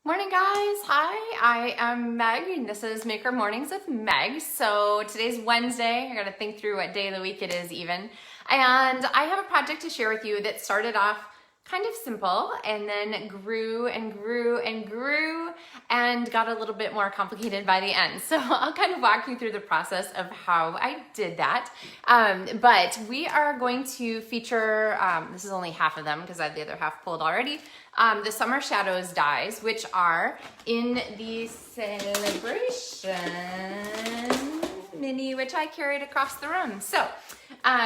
Morning guys, hi, I am Meg and this is Maker Mornings with Meg. So today's Wednesday, I gotta think through what day of the week it is even. And I have a project to share with you that started off kind of simple and then grew and grew and grew and got a little bit more complicated by the end. So I'll kind of walk you through the process of how I did that. But we are going to feature, this is only half of them because I have the other half pulled already, the Summer Shadows dies, which are in the Sale-A-Bration mini, which I carried across the room. So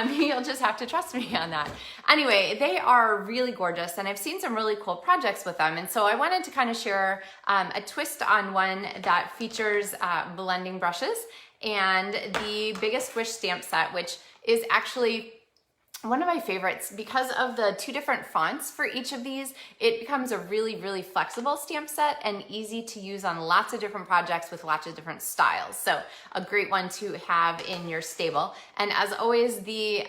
you'll just have to trust me on that. Anyway, they are really gorgeous and I've seen some really cool projects with them. And so I wanted to kind of share a twist on one that features blending brushes and the Biggest Wish stamp set, which is actually one of my favorites because of the two different fonts for each of these. It becomes a really flexible stamp set and easy to use on lots of different projects with lots of different styles. So a great one to have in your stable. And as always, the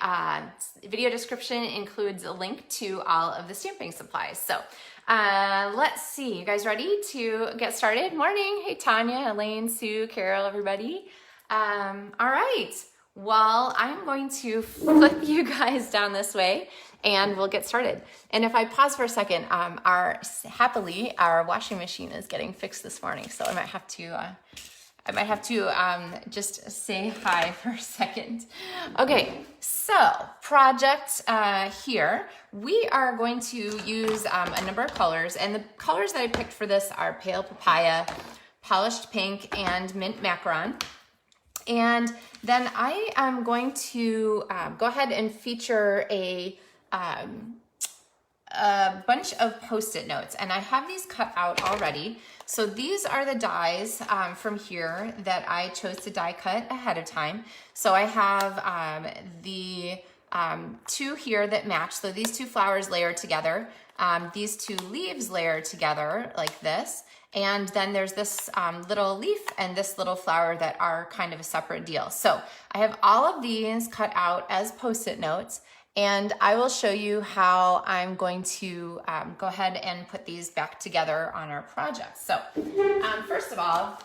video description includes a link to all of the stamping supplies. So let's see, you guys ready to get started? Morning, hey Tanya, Elaine, Sue, Carol, everybody. All right. Well, I'm going to flip you guys down this way and we'll get started. And if I pause for a second, happily our washing machine is getting fixed this morning, so I might have to just say hi for a second. Okay, so project here, we are going to use a number of colors, and the colors that I picked for this are Pale Papaya, Polished Pink, and Mint Macaron. And then I am going to go ahead and feature a bunch of Post-it notes, and I have these cut out already. So these are the dies from here that I chose to die cut ahead of time. So I have the two here that match. So these two flowers layer together, these two leaves layer together like this. And then there's this little leaf and this little flower that are kind of a separate deal. So I have all of these cut out as Post-it notes, and I will show you how I'm going to go ahead and put these back together on our project. So first of all,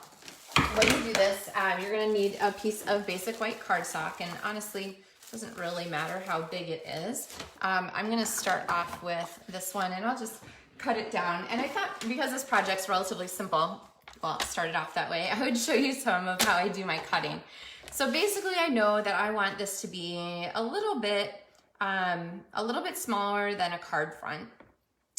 when you do this, you're gonna need a piece of basic white cardstock, and honestly, it doesn't really matter how big it is. I'm gonna start off with this one, and I'll just cut it down. And I thought because this project's relatively simple, well, it started off that way, I would show you some of how I do my cutting. So basically I know that I want this to be a little bit smaller than a card front.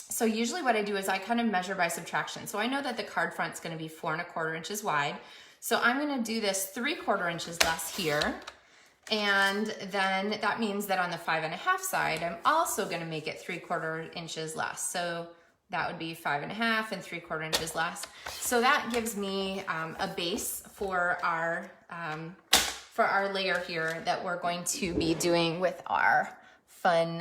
So usually what I do is I kind of measure by subtraction. So I know that the card front's gonna be 4¼ inches wide. So I'm gonna do this 3¼ inches less here. And then that means that on the 5½ side, I'm also gonna make it 3¼ inches less. So that would be 5½ and 3¼ inches less. So that gives me a base for our layer here that we're going to be doing with our fun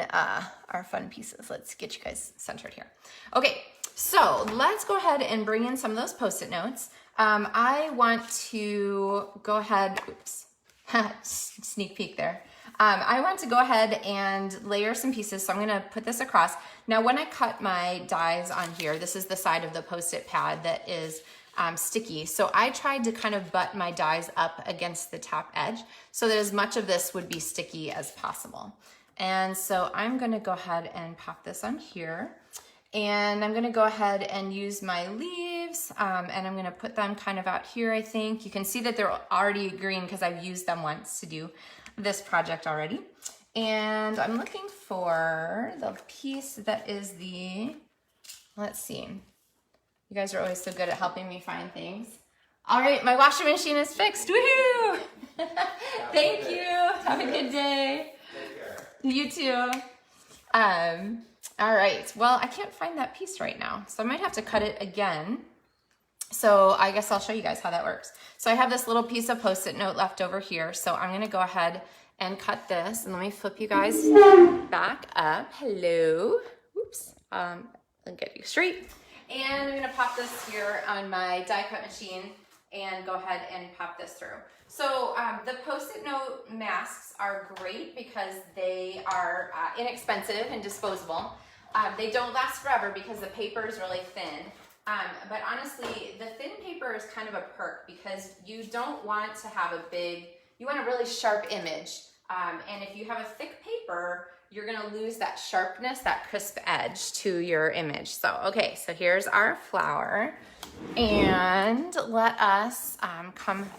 pieces. Let's get you guys centered here. Okay, so let's go ahead and bring in some of those Post-it notes. I want to go ahead, oops, sneak peek there. I want to go ahead and layer some pieces, so I'm gonna put this across. Now when I cut my dies on here, this is the side of the Post-it pad that is sticky. So I tried to kind of butt my dies up against the top edge so that as much of this would be sticky as possible. And so I'm gonna go ahead and pop this on here. And I'm gonna go ahead and use my leaves, and I'm gonna put them kind of out here, I think. You can see that they're already green because I've used them once to do this project already. And I'm looking for the piece that is the, let's see. You guys are always so good at helping me find things. All right, my washing machine is fixed, woohoo! Thank you, have a good day. Take care. You too. All right, well, I can't find that piece right now, so I might have to cut it again. So I guess I'll show you guys how that works. So I have this little piece of Post-it note left over here, so I'm gonna go ahead and cut this, and let me flip you guys back up. Hello, oops, I'll get you straight. And I'm gonna pop this here on my die cut machine and go ahead and pop this through. So the Post-it note masks are great because they are inexpensive and disposable. They don't last forever because the paper is really thin. But honestly, the thin paper is kind of a perk because you don't want to have a big, you want a really sharp image. And if you have a thick paper, you're gonna lose that sharpness, that crisp edge to your image. So, okay, so here's our flower. And let us come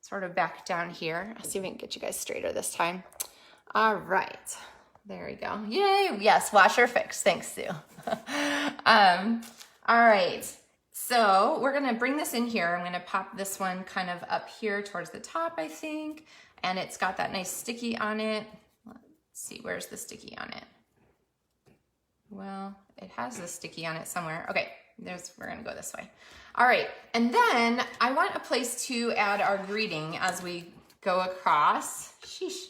sort of back down here. I'll see if we can get you guys straighter this time. All right, there we go. Yay, yes, wash or fix. Thanks, Sue. All right, so we're gonna bring this in here. I'm gonna pop this one kind of up here towards the top, I think. And it's got that nice sticky on it. Let's see, where's the sticky on it? Well, it has the sticky on it somewhere. Okay, we're gonna go this way. All right, and then I want a place to add our greeting as we go across. Sheesh.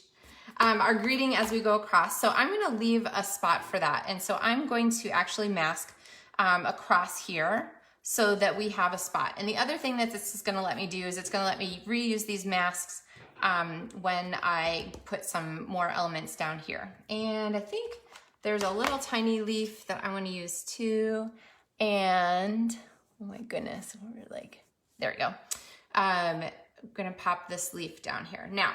Our greeting as we go across. So I'm gonna leave a spot for that. And so I'm going to actually mask across here so that we have a spot. And the other thing that this is gonna let me do is it's gonna let me reuse these masks when I put some more elements down here. And I think there's a little tiny leaf that I want to use too. And oh my goodness, we're like, there we go. I'm gonna pop this leaf down here. Now,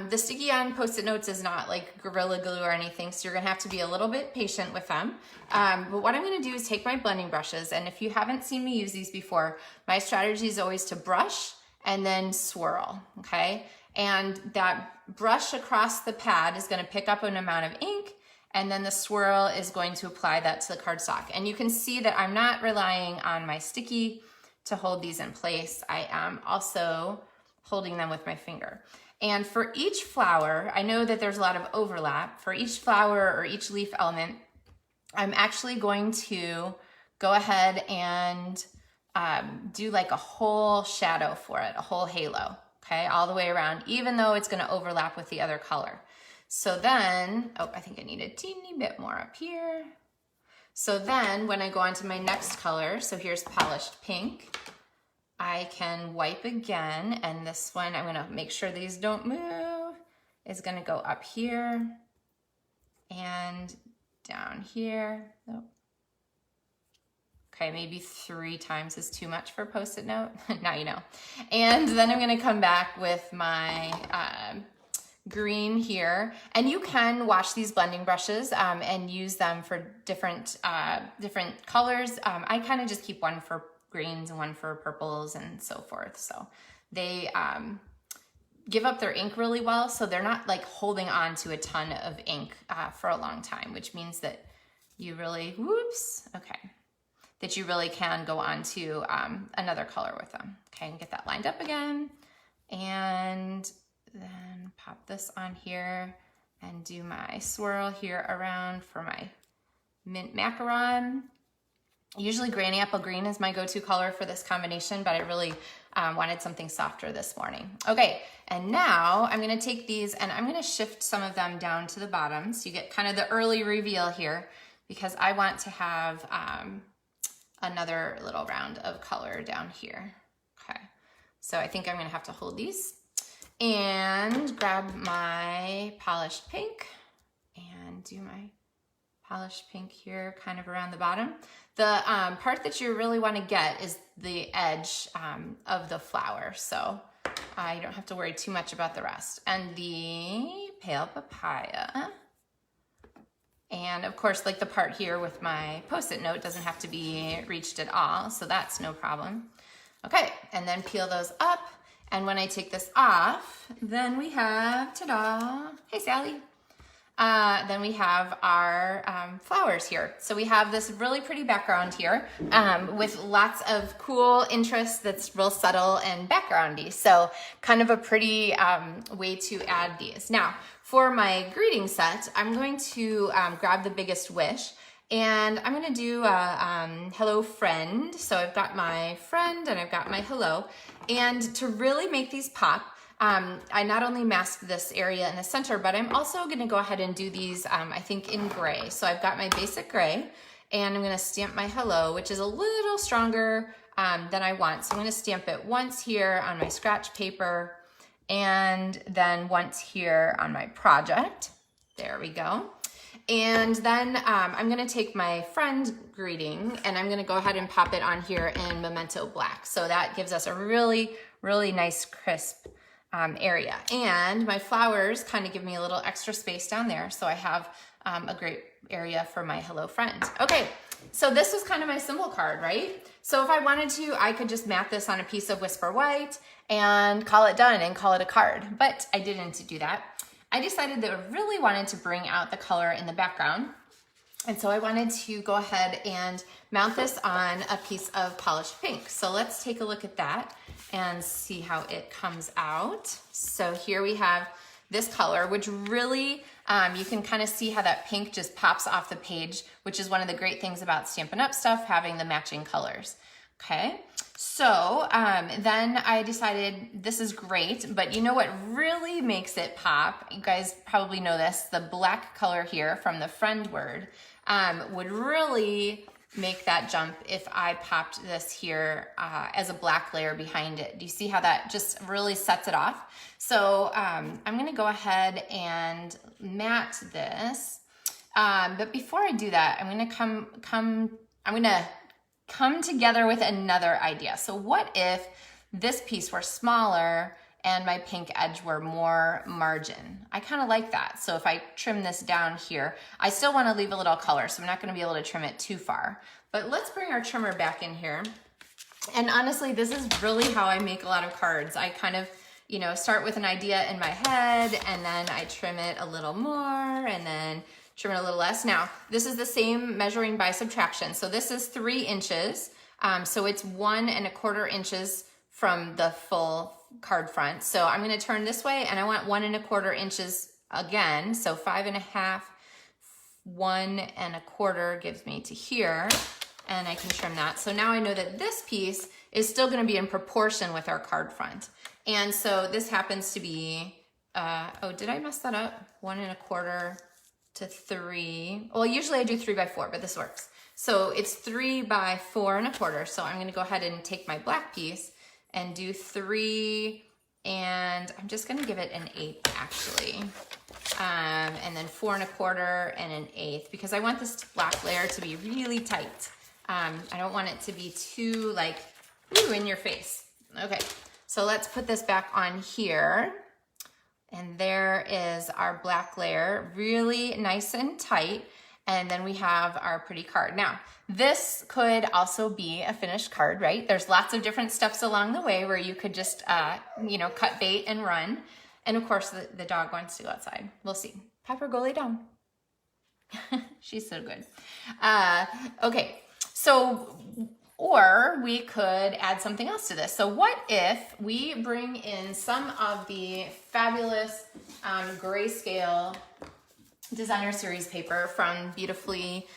the sticky on Post-it notes is not like Gorilla Glue or anything, so you're gonna have to be a little bit patient with them. But what I'm gonna do is take my blending brushes, and if you haven't seen me use these before, my strategy is always to brush and then swirl, okay? And that brush across the pad is gonna pick up an amount of ink, and then the swirl is going to apply that to the cardstock. And you can see that I'm not relying on my sticky to hold these in place. I am also holding them with my finger. And for each flower, I know that there's a lot of overlap. For each flower or each leaf element, I'm actually going to go ahead and do like a whole shadow for it, a whole halo, okay, all the way around, even though it's gonna overlap with the other color. So then, oh, I think I need a teeny bit more up here. So then when I go on to my next color, so here's polished pink, I can wipe again, and this one, I'm gonna make sure these don't move, is gonna go up here and down here. Nope. Okay, maybe 3 times is too much for a Post-it note. Now you know. And then I'm gonna come back with my green here. And you can wash these blending brushes and use them for different colors. I kind of just keep one for greens and one for purples and so forth. So they give up their ink really well, so they're not like holding on to a ton of ink for a long time, which means that you really, whoops, okay, that you really can go on to another color with them. Okay, and get that lined up again. And then pop this on here and do my swirl here around for my mint macaron. Usually Granny Apple Green is my go-to color for this combination, but I really wanted something softer this morning. Okay, and now I'm gonna take these and I'm gonna shift some of them down to the bottom so you get kind of the early reveal here, because I want to have another little round of color down here. Okay, so I think I'm gonna have to hold these and grab my polished pink and do my polished pink here kind of around the bottom. The part that you really want to get is the edge of the flower, so you don't have to worry too much about the rest. And the pale papaya. And of course, like the part here with my Post-it note doesn't have to be reached at all, so that's no problem. Okay, and then peel those up. And when I take this off, then we have, ta-da, hey Sally. Then we have our flowers here. So we have this really pretty background here with lots of cool interest that's real subtle and backgroundy. So kind of a pretty way to add these. Now, for my greeting set, I'm going to grab the biggest wish, and I'm gonna do a hello friend. So I've got my friend and I've got my hello. And to really make these pop, I not only mask this area in the center, but I'm also gonna go ahead and do these, I think in gray. So I've got my basic gray, and I'm gonna stamp my hello, which is a little stronger than I want. So I'm gonna stamp it once here on my scratch paper, and then once here on my project. There we go. And then I'm gonna take my friend greeting and I'm gonna go ahead and pop it on here in Memento Black. So that gives us a really, really nice crisp area. And my flowers kind of give me a little extra space down there. So I have a great area for my hello friend. Okay, so this was kind of my symbol card, right? So if I wanted to, I could just mat this on a piece of Whisper White and call it done and call it a card, but I didn't do that. I decided that I really wanted to bring out the color in the background. And so I wanted to go ahead and mount this on a piece of polished pink. So let's take a look at that and see how it comes out. So here we have this color, which really, you can kind of see how that pink just pops off the page, which is one of the great things about Stampin' Up! Stuff, having the matching colors. Okay, so then I decided this is great, but you know what really makes it pop? You guys probably know this, the black color here from the friend word would really make that jump if I popped this here as a black layer behind it. Do you see how that just really sets it off? So I'm gonna go ahead and mat this, but before I do that, I'm gonna come together with another idea. So what if this piece were smaller and my pink edge were more margin? I kind of like that. So if I trim this down here, I still want to leave a little color, so I'm not going to be able to trim it too far. But let's bring our trimmer back in here. And honestly, this is really how I make a lot of cards. I kind of, you know, start with an idea in my head and then I trim it a little more and then trim it a little less. Now, this is the same measuring by subtraction. So this is 3 inches. So it's 1 1/4 inches from the full card front. So I'm gonna turn this way and I want 1 1/4 inches again. So 5 1/2, 1 1/4 gives me to here, and I can trim that. So now I know that this piece is still gonna be in proportion with our card front. And so this happens to be, oh, did I mess that up? 1 1/4 to 3. Well, usually I do 3 by 4, but this works. So it's 3 by 4 1/4. So I'm gonna go ahead and take my black piece and do 3, and I'm just gonna give it an 1/8 actually. And then 4 1/4 and an 1/8 because I want this black layer to be really tight. I don't want it to be too like, ooh, in your face. Okay, so let's put this back on here. And there is our black layer, really nice and tight. And then we have our pretty card. Now, this could also be a finished card, right? There's lots of different steps along the way where you could just, you know, cut bait and run. And of course, the dog wants to go outside. We'll see. Pepper, go lay down. She's so good. Okay, so, or we could add something else to this. So what if we bring in some of the fabulous grayscale designer series paper from Beautifully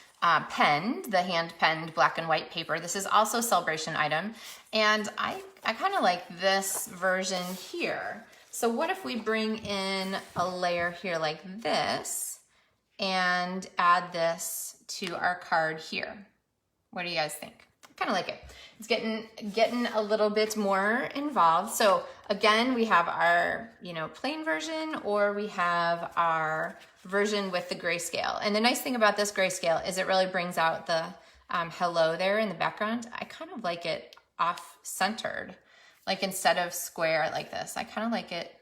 Penned, the hand penned black and white paper. This is also a Sale-A-Bration item. And I kind of like this version here. So what if we bring in a layer here like this and add this to our card here? What do you guys think? Kind of like it. It's getting a little bit more involved. So again, we have our, you know, plain version, or we have our version with the grayscale. And the nice thing about this grayscale is it really brings out the hello there in the background. I kind of like it off-centered, like instead of square like this. I kind of like it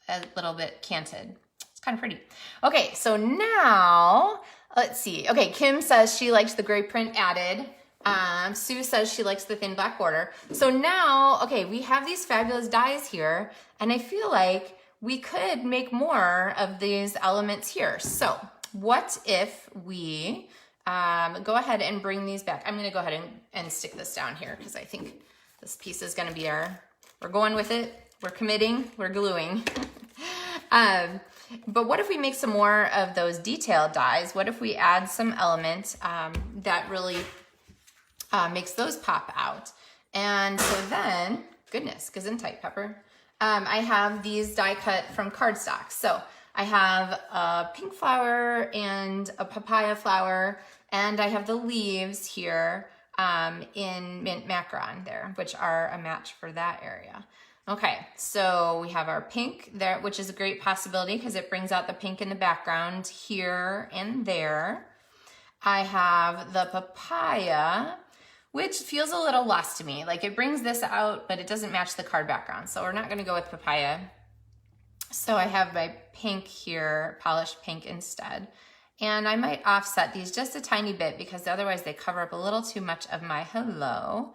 a little bit canted. It's kind of pretty. Okay, so now let's see. Okay, Kim says she likes the gray print added. Sue says she likes the thin black border. So now, okay, we have these fabulous dies here, and I feel like we could make more of these elements here. So what if we go ahead and bring these back? I'm gonna go ahead and stick this down here because I think this piece is gonna be we're going with it, we're committing, we're gluing. But what if we make some more of those detailed dies? What if we add some element that really makes those pop out? And so then, goodness, Gesundheit, Pepper. I have these die cut from cardstock. So I have a pink flower and a papaya flower, and I have the leaves here in mint macaron there, which are a match for that area. Okay, so we have our pink there, which is a great possibility because it brings out the pink in the background here and there. I have the papaya, which feels a little lost to me. Like it brings this out, but it doesn't match the card background. So we're not gonna go with papaya. So I have my pink here, polished pink instead. And I might offset these just a tiny bit because otherwise they cover up a little too much of my hello.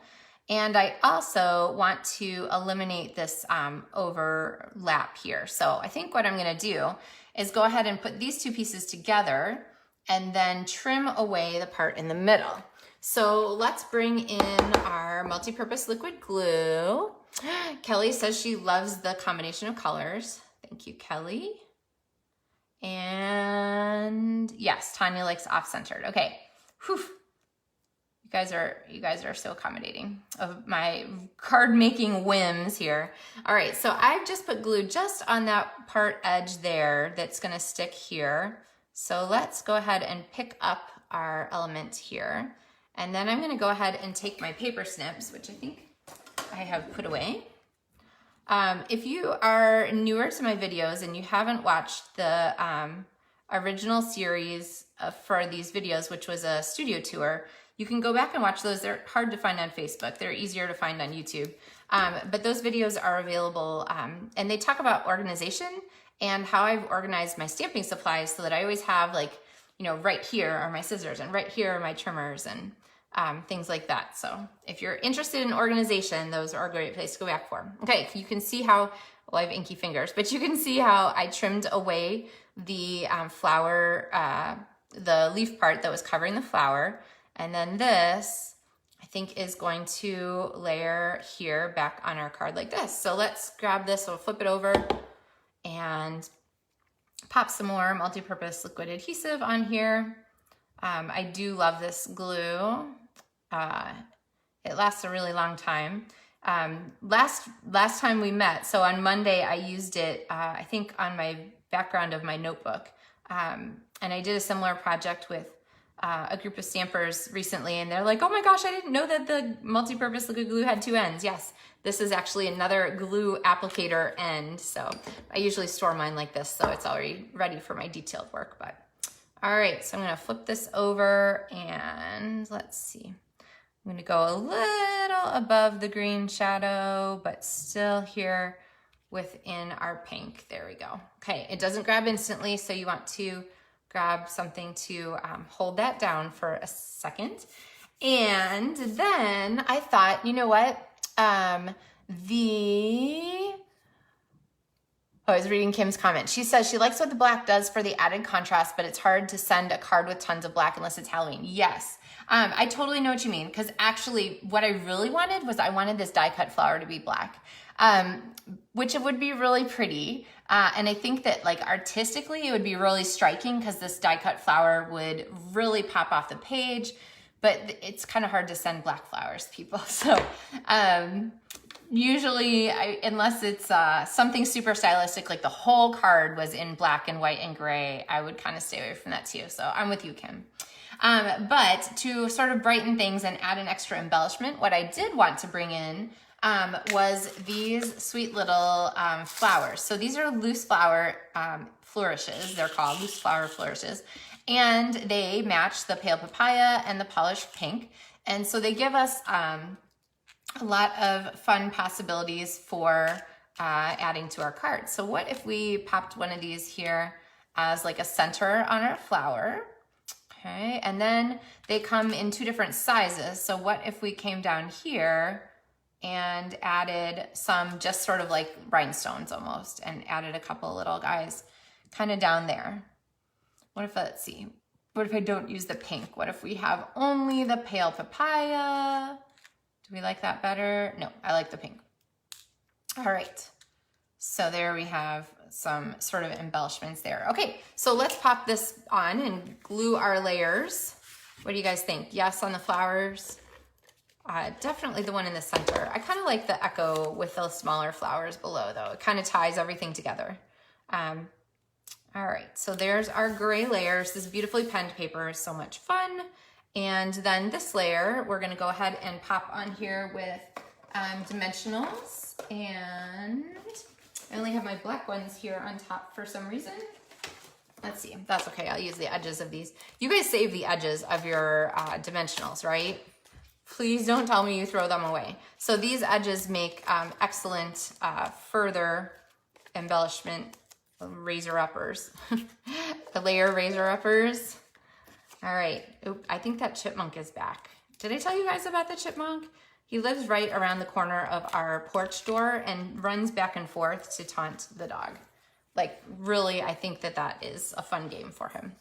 And I also want to eliminate this overlap here. So I think what I'm gonna do is go ahead and put these two pieces together and then trim away the part in the middle. So let's bring in our multi-purpose liquid glue. Kelly says she loves the combination of colors. Thank you, Kelly. And yes, Tanya likes off-centered. Okay, whew. You guys are so accommodating of my card making whims here. All right, so I've just put glue just on that part edge there that's gonna stick here. So let's go ahead and pick up our element here. And then I'm gonna go ahead and take my paper snips, which I think I have put away. If you are newer to my videos and you haven't watched the original series for these videos, which was a studio tour, you can go back and watch those. They're hard to find on Facebook. They're easier to find on YouTube. But those videos are available, and they talk about organization and how I've organized my stamping supplies so that I always have, like, you know, right here are my scissors and right here are my trimmers and things like that. So if you're interested in organization, those are a great place to go back for. Okay, you can see how, well, I have inky fingers, but you can see how I trimmed away the flower, the leaf part that was covering the flower. And then this, I think, is going to layer here back on our card like this. So let's grab this, we'll flip it over and pop some more multi-purpose liquid adhesive on here. I do love this glue. It lasts a really long time. Last time we met, so on Monday, I used it, I think on my background of my notebook. And I did a similar project with a group of stampers recently, and they're like, oh my gosh, I didn't know that the multi-purpose liquid glue had two ends. Yes, this is actually another glue applicator end. So I usually store mine like this, so it's already ready for my detailed work. But all right, so I'm gonna flip this over and let's see. I'm gonna go a little above the green shadow, but still here within our pink. There we go. Okay, it doesn't grab instantly, so you want to grab something to hold that down for a second. And then I thought, you know what? I was reading Kim's comment. She says she likes what the black does for the added contrast, but it's hard to send a card with tons of black unless it's Halloween. Yes, I totally know what you mean, because actually what I really wanted was I wanted this die cut flower to be black, which it would be really pretty. And I think that, like, artistically it would be really striking because this die cut flower would really pop off the page, but it's kind of hard to send black flowers to people. So usually, unless it's something super stylistic, like the whole card was in black and white and gray, I would kind of stay away from that too. So I'm with you, Kim. But to sort of brighten things and add an extra embellishment, what I did want to bring in was these sweet little flowers. So these are loose flower flourishes. They're called loose flower flourishes. And they match the pale papaya and the polished pink. And so they give us a lot of fun possibilities for adding to our card. So what if we popped one of these here as like a center on our flower? Okay, and then they come in two different sizes. So what if we came down here and added some just sort of like rhinestones almost, and added a couple little guys kind of down there? What if, let's see, what if I don't use the pink? What if we have only the pale papaya? Do we like that better? No, I like the pink. All right, so there we have some sort of embellishments there. Okay, so let's pop this on and glue our layers. What do you guys think? Yes on the flowers? Definitely the one in the center. I kind of like the echo with the smaller flowers below though. It kind of ties everything together. All right, so there's our gray layers. This beautifully penned paper is so much fun. And then this layer, we're gonna go ahead and pop on here with dimensionals, and I only have my black ones here on top for some reason. Let's see, that's okay, I'll use the edges of these. You guys save the edges of your dimensionals, right? Please don't tell me you throw them away. So these edges make excellent further embellishment razor uppers. The layer razor uppers. All right, oop, I think that chipmunk is back. Did I tell you guys about the chipmunk? He lives right around the corner of our porch door and runs back and forth to taunt the dog. Like, really, I think that that is a fun game for him.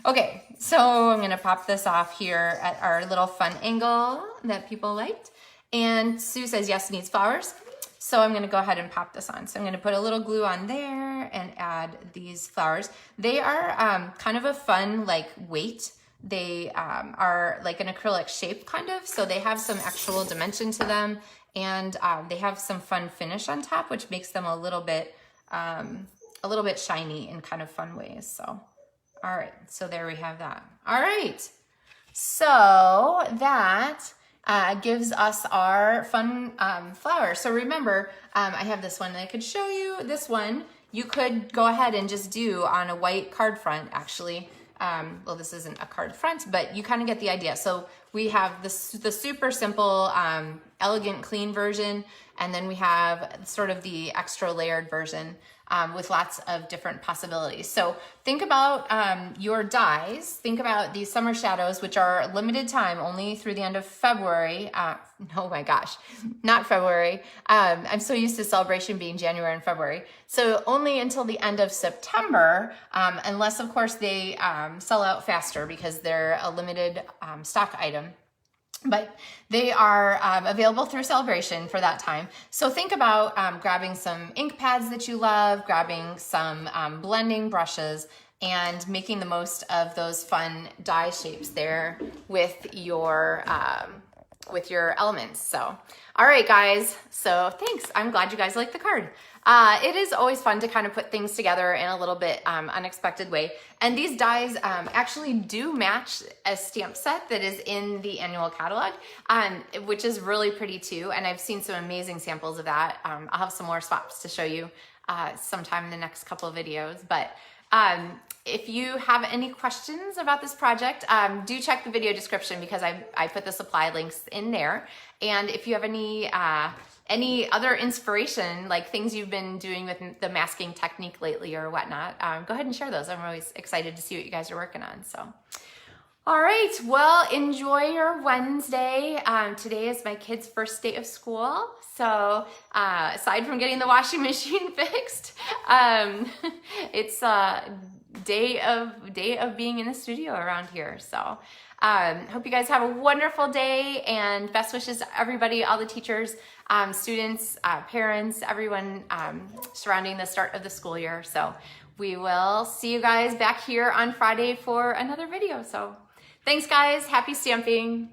Okay, so I'm gonna pop this off here at our little fun angle that people liked. And Sue says, yes, needs flowers. So I'm gonna go ahead and pop this on. So I'm gonna put a little glue on there and add these flowers. They are kind of a fun, like, weight. They are like an acrylic shape, kind of. So they have some actual dimension to them. And they have some fun finish on top, which makes them a little bit shiny in kind of fun ways. So, all right, so there we have that. All right, so that gives us our fun flower. So remember, I have this one that I could show you. This one you could go ahead and just do on a white card front, actually. Well, this isn't a card front, but you kind of get the idea. So we have the super simple, elegant, clean version, and then we have sort of the extra layered version with lots of different possibilities. So think about your dies. Think about these summer shadows, which are limited time, only through the end of February. Oh my gosh, not February. I'm so used to Sale-A-Bration being January and February. So only until the end of September, unless of course they sell out faster because they're a limited stock item. But they are available through Sale-A-Bration for that time. So think about grabbing some ink pads that you love, grabbing some blending brushes, and making the most of those fun die shapes there with your elements. So, all right, guys. So thanks. I'm glad you guys like the card. It is always fun to kind of put things together in a little bit unexpected way. And these dies actually do match a stamp set that is in the annual catalog, which is really pretty too. And I've seen some amazing samples of that. I'll have some more swaps to show you sometime in the next couple of videos. But if you have any questions about this project, do check the video description because I put the supply links in there. And if you have any other inspiration, like things you've been doing with the masking technique lately or whatnot, go ahead and share those. I'm always excited to see what you guys are working on. So, all right, well, enjoy your Wednesday. Today is my kids' first day of school. So aside from getting the washing machine fixed, it's a day of being in the studio around here. So hope you guys have a wonderful day, and best wishes to everybody, all the teachers, students, parents, everyone surrounding the start of the school year. So we will see you guys back here on Friday for another video. So thanks, guys. Happy stamping.